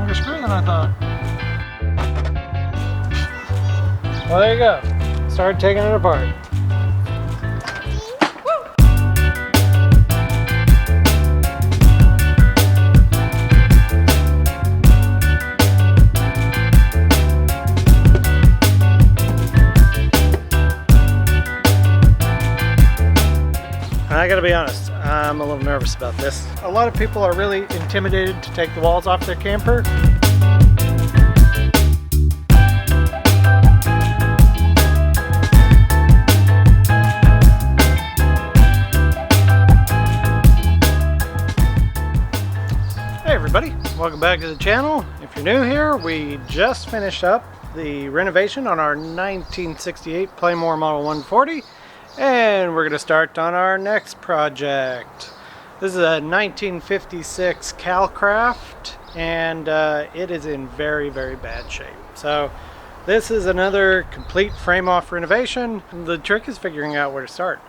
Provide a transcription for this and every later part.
longer screw than I thought. Well, there you go. Started taking it apart. I gotta be honest, I'm a little nervous about this. A lot of people are really intimidated to take the walls off their camper. Hey everybody, welcome back to the channel. If you're new here, we just finished up the renovation on our 1968 Playmore Model 140. And we're going to start on our next project. This is a 1956 Calcraft, and it is in very, very bad shape. So this is another complete frame-off renovation. The trick is figuring out where to start.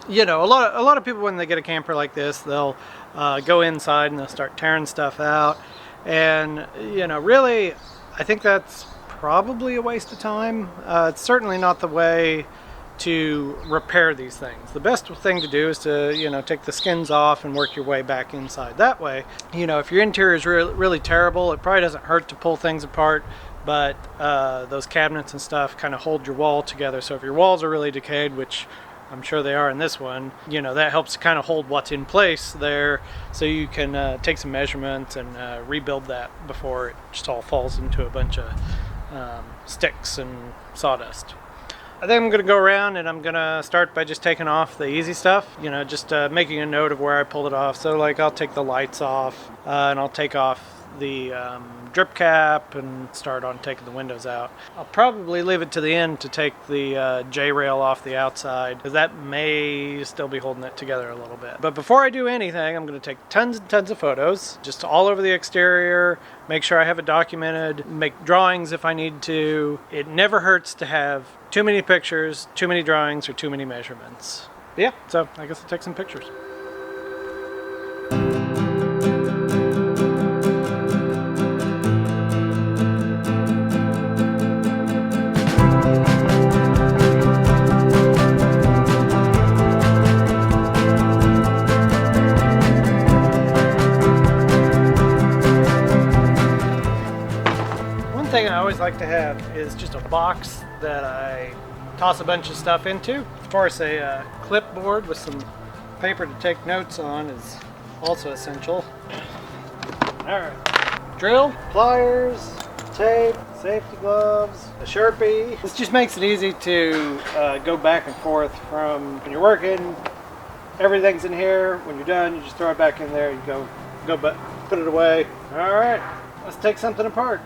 You know, a lot of people when they get a camper like this, they'll go inside and they'll start tearing stuff out. And, you know, really, I think that's probably a waste of time. It's certainly not the way to repair these things. The best thing to do is to, you know, take the skins off and work your way back inside. That way, you know, if your interior is really terrible, it probably doesn't hurt to pull things apart, but those cabinets and stuff kind of hold your wall together. So if your walls are really decayed, which I'm sure they are in this one, you know, that helps to kind of hold what's in place there, so you can take some measurements and rebuild that before it just all falls into a bunch of sticks and sawdust. I think I'm going to go around and I'm going to start by just taking off the easy stuff, you know, just making a note of where I pulled it off. So like I'll take the lights off and I'll take off the drip cap and start on taking the windows out. I'll probably leave it to the end to take the J-rail off the outside, because that may still be holding it together a little bit. But before I do anything, I'm going to take tons and tons of photos, just all over the exterior, make sure I have it documented, make drawings if I need to. It never hurts to have too many pictures, too many drawings, or too many measurements. But yeah, so I guess I'll take some pictures. Thing I always like to have is just a box that I toss a bunch of stuff into. Of course, a clipboard with some paper to take notes on is also essential. Alright, drill, pliers, tape, safety gloves, a Sharpie. This just makes it easy to go back and forth from when you're working, everything's in here. When you're done, you just throw it back in there, you go put it away. Alright, let's take something apart.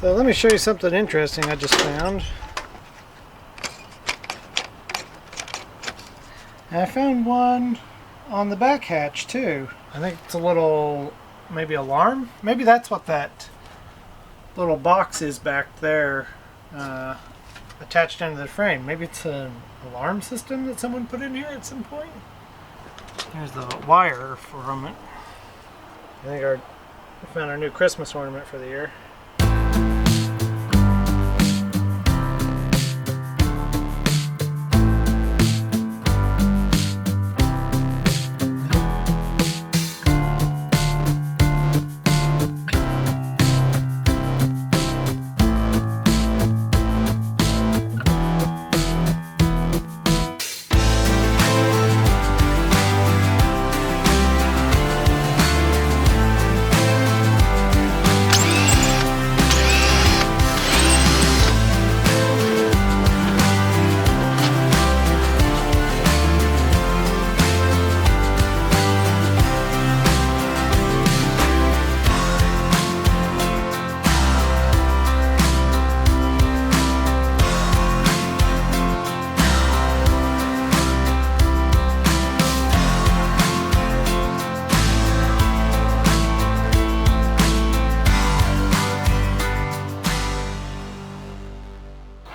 So let me show you something interesting I just found. And I found one on the back hatch too. I think it's a little, maybe alarm? Maybe that's what that little box is back there attached into the frame. Maybe it's an alarm system that someone put in here at some point. There's the wire from it. I think we found our new Christmas ornament for the year.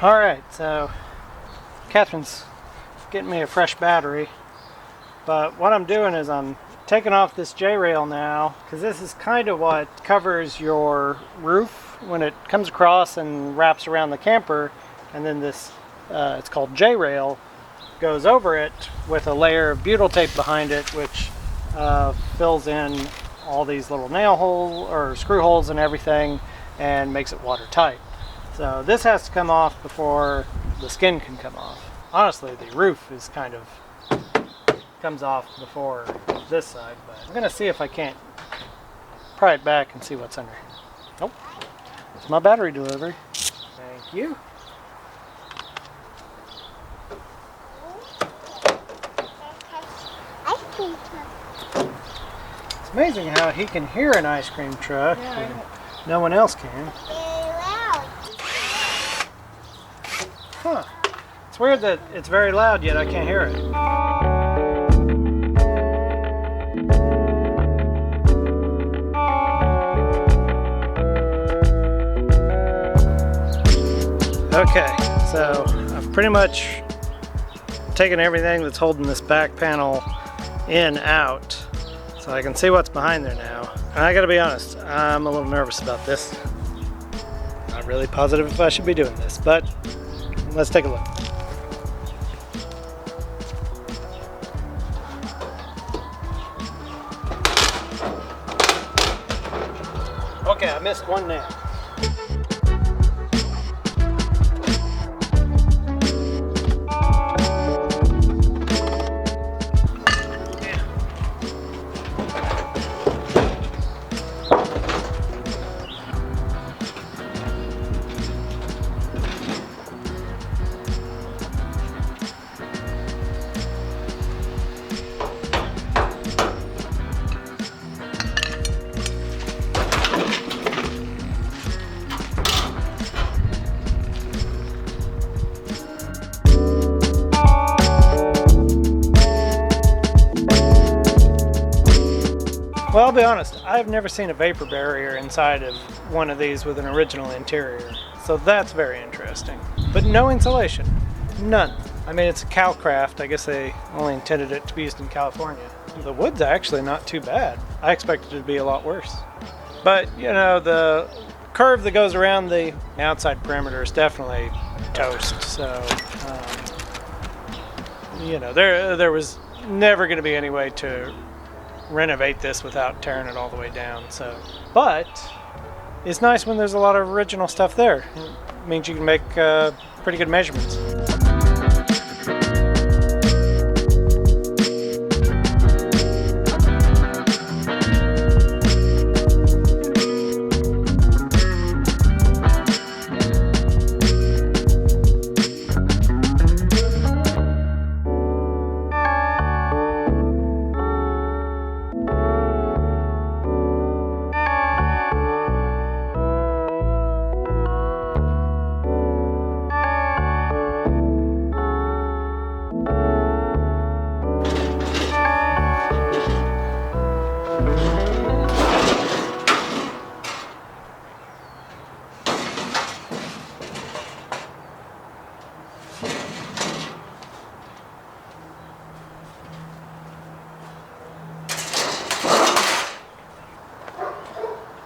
Alright, so Catherine's getting me a fresh battery, but what I'm doing is I'm taking off this J-rail now, because this is kind of what covers your roof when it comes across and wraps around the camper, and then this, it's called J-rail, goes over it with a layer of butyl tape behind it, which fills in all these little nail holes or screw holes and everything and makes it watertight. So this has to come off before the skin can come off. Honestly, the roof is kind of comes off before this side, but I'm gonna see if I can't pry it back and see what's under. Nope, it's my battery delivery. Thank you. Ice cream truck. It's amazing how he can hear an ice cream truck, and no one else can. Very loud. Huh. It's weird that it's very loud, yet I can't hear it. Okay, so I've pretty much taken everything that's holding this back panel in out, so I can see what's behind there now. And I gotta be honest, I'm a little nervous about this. Not really positive if I should be doing this, but let's take a look. Okay, I missed one nail. Well, I'll be honest, I've never seen a vapor barrier inside of one of these with an original interior, so that's very interesting. But no insulation, none. I mean, it's a Calcraft. I guess they only intended it to be used in California. The wood's actually not too bad. I expected it to be a lot worse. But, you know, the curve that goes around the outside perimeter is definitely toast, so, you know, there was never going to be any way to renovate this without tearing it all the way down. So, but it's nice when there's a lot of original stuff there. It means you can make pretty good measurements.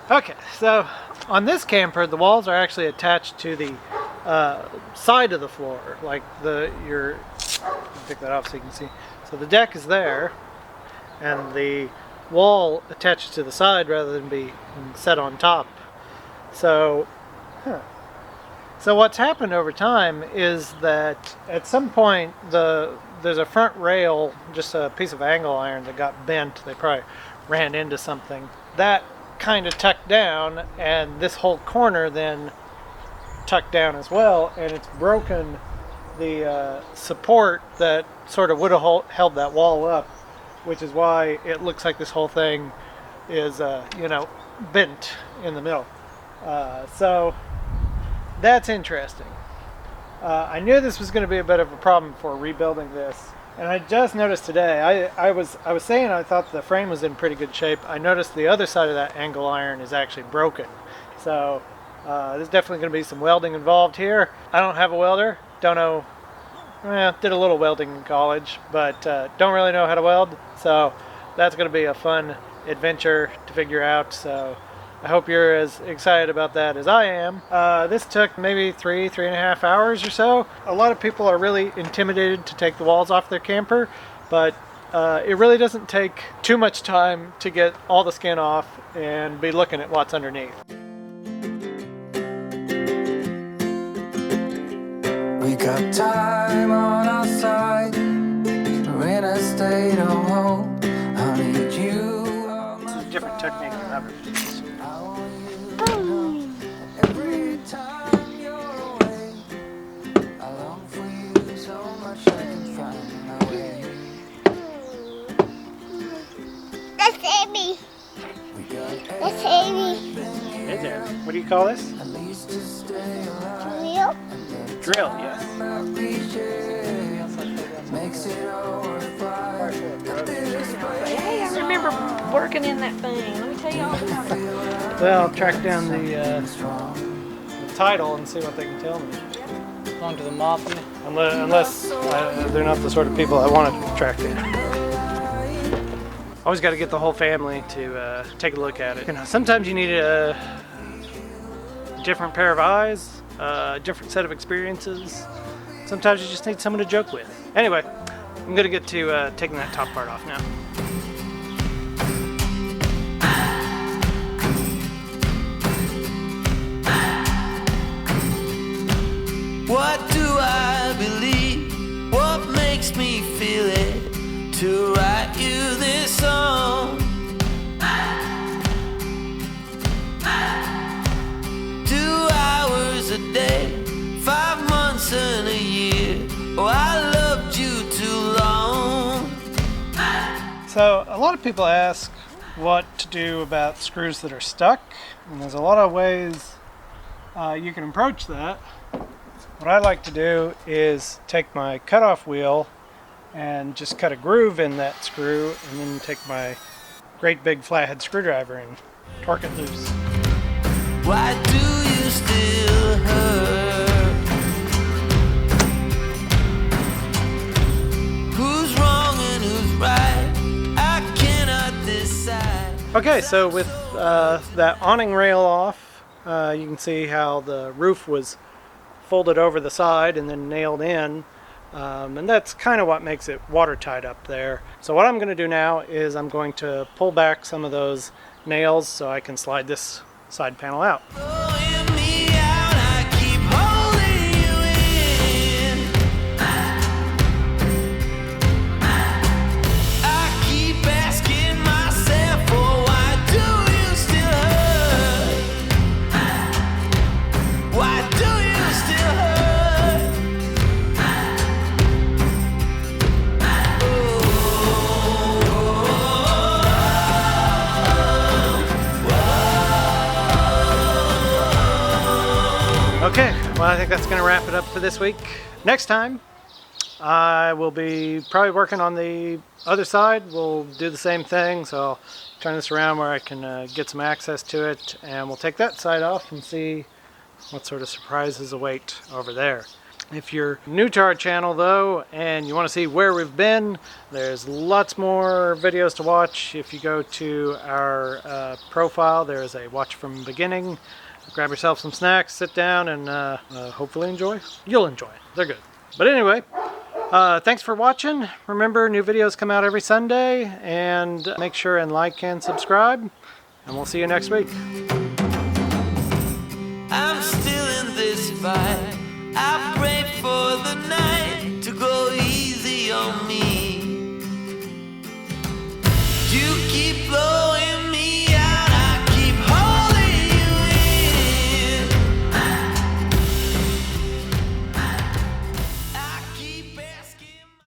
Okay, so on this camper, the walls are actually attached to the side of the floor, like pick that off so you can see. So the deck is there, and the wall attaches to the side rather than be set on top. So, so what's happened over time is that at some point there's a front rail, just a piece of angle iron that got bent. They probably ran into something. That kind of tucked down, and this whole corner then tucked down as well, and it's broken the support that sort of would have held that wall up, which is why it looks like this whole thing is you know, bent in the middle. So that's interesting. I knew this was going to be a bit of a problem for rebuilding this, and I just noticed today, I was saying I thought the frame was in pretty good shape. I noticed the other side of that angle iron is actually broken. So There's definitely going to be some welding involved here. I don't have a welder. Don't know. Did a little welding in college, but don't really know how to weld. So that's going to be a fun adventure to figure out. So I hope you're as excited about that as I am. This took maybe 3.5 hours or so. A lot of people are really intimidated to take the walls off their camper, but it really doesn't take too much time to get all the skin off and be looking at what's underneath. We got time on our side. We're in a state of home. I need you. This is a different technique than others. Every time you're away, I long for you so much I can find my way. That's Amy. We got That's Amy. Hey there. What do you call this? at least to stay alive. Real? Drill, yes. Makes it all worthwhile. Hey, I remember working in that thing. Let me tell you all about it. Well, I'll track down the title and see what they can tell me. Belong to the mafia. Unless they're not the sort of people I want to track down. Always got to get the whole family to take a look at it. You know, sometimes you need a different pair of eyes, a different set of experiences. Sometimes you just need someone to joke with. Anyway, I'm gonna get to taking that top part off now. What do I believe? What makes me feel it to write you this song? 2 hours a day, 5 months and a year. Oh, I loved you too long. So a lot of people ask what to do about screws that are stuck, and there's a lot of ways you can approach that. What I like to do is take my cutoff wheel and just cut a groove in that screw, and then take my great big flathead screwdriver and torque it loose. Why do you still hurt? Who's wrong and who's right? I cannot decide. Okay, so with that awning rail off, you can see how the roof was folded over the side and then nailed in, and that's kind of what makes it watertight up there. So what I'm going to do now is I'm going to pull back some of those nails so I can slide this side panel out. Blowing me out, I keep holding you in. I keep asking myself, oh, why do you still hurt? Why do you still hurt? Okay, well, I think that's going to wrap it up for this week. Next time, I will be probably working on the other side. We'll do the same thing, so I'll turn this around where I can get some access to it, and we'll take that side off and see what sort of surprises await over there. If you're new to our channel, though, and you want to see where we've been, there's lots more videos to watch. If you go to our profile, there's a watch from beginning. Grab yourself some snacks, sit down, and hopefully enjoy. You'll enjoy it. They're good. But anyway, thanks for watching. Remember, new videos come out every Sunday, and make sure and like and subscribe, and we'll see you next week. I'm still in this fight. I